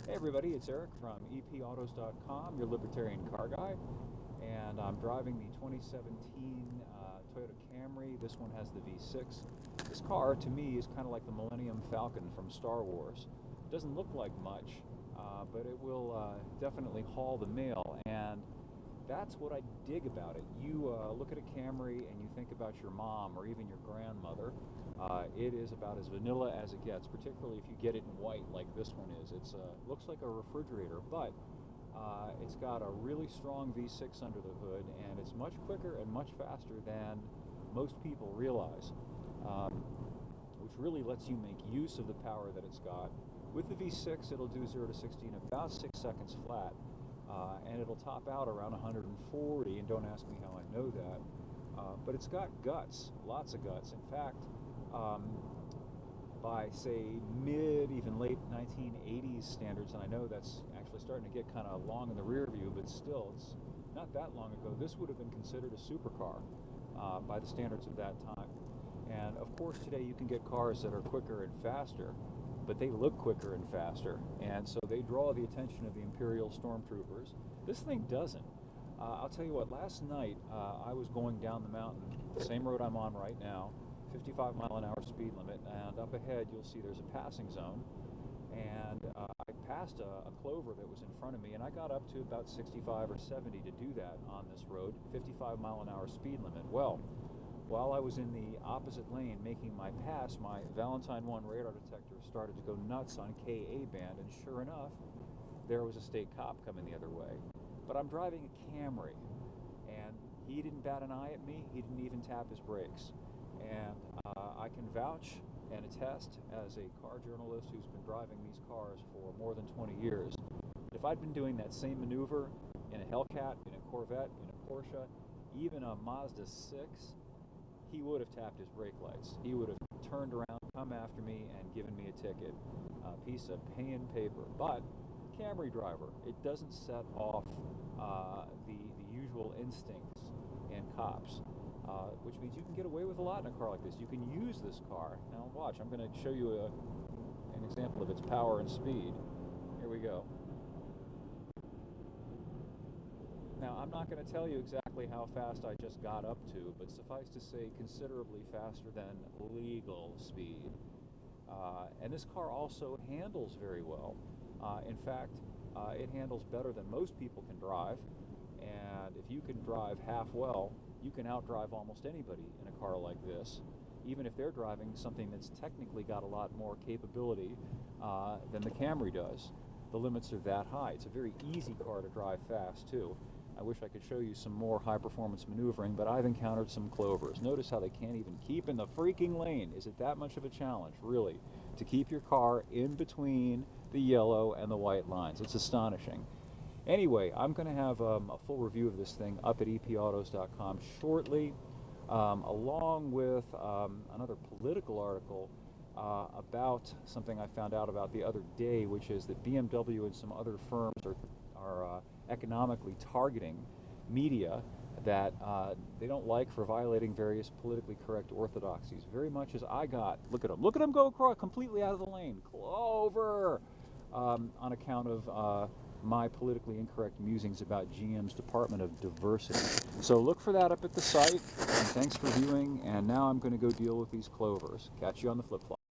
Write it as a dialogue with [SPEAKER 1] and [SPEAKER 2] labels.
[SPEAKER 1] Hey everybody, it's Eric from epautos.com, your Libertarian car guy, and I'm driving the 2017 Toyota Camry. This one has the V6. This car, to me, is kind of like the Millennium Falcon from Star Wars. It doesn't look like much, but it will definitely haul the mail, and that's what I dig about it. You look at a Camry and you think about your mom or even your grandmother. It is about as vanilla as it gets, particularly if you get it in white like this one is. It looks like a refrigerator, but it's got a really strong V6 under the hood, and it's much quicker and much faster than most people realize, which really lets you make use of the power that it's got. With the V6, it'll do 0 to 60 in about 6 seconds flat. And it'll top out around 140, and don't ask me how I know that. But it's got guts, lots of guts. In fact, by say mid, even late 1980s standards, and I know that's actually starting to get kind of long in the rear view, but still, it's not that long ago, this would have been considered a supercar by the standards of that time. And of course today you can get cars that are quicker and faster, but they look quicker and faster, and so they draw the attention of the Imperial stormtroopers. This thing doesn't. I'll tell you what, last night I was going down the mountain, the same road I'm on right now, 55-mile-an-hour speed limit, and up ahead you'll see there's a passing zone, and I passed a clover that was in front of me, and I got up to about 65 or 70 to do that on this road, 55-mile-an-hour speed limit. Well, while I was in the opposite lane making my pass, my Valentine 1 radar detector started to go nuts on KA band, and sure enough, there was a state cop coming the other way. But I'm driving a Camry, and he didn't bat an eye at me. He didn't even tap his brakes. And I can vouch and attest, as a car journalist who's been driving these cars for more than 20 years, if I'd been doing that same maneuver in a Hellcat, in a Corvette, in a Porsche, even a Mazda 6, he would have tapped his brake lights. He would have turned around, come after me, and given me a ticket. A piece of paying paper. But Camry driver, it doesn't set off the usual instincts in cops, which means you can get away with a lot in a car like this. You can use this car. Now watch, I'm going to show you an example of its power and speed. Here we go. Now, I'm not going to tell you exactly how fast I just got up to, but suffice to say, considerably faster than legal speed. And this car also handles very well. In fact, it handles better than most people can drive. And if you can drive half well, you can outdrive almost anybody in a car like this, even if they're driving something that's technically got a lot more capability than the Camry does. The limits are that high. It's a very easy car to drive fast, too. I wish I could show you some more high-performance maneuvering, but I've encountered some clovers. Notice how they can't even keep in the freaking lane. Is it that much of a challenge, really, to keep your car in between the yellow and the white lines? It's astonishing. Anyway, I'm going to have a full review of this thing up at epautos.com shortly, along with another political article about something I found out about the other day, which is that BMW and some other firms are economically targeting media that they don't like for violating various politically correct orthodoxies, very much as I got. Look at them go across completely out of the lane. Clover! On account of my politically incorrect musings about GM's Department of Diversity. So look for that up at the site, and thanks for viewing, and now I'm going to go deal with these clovers. Catch you on the flip-flop.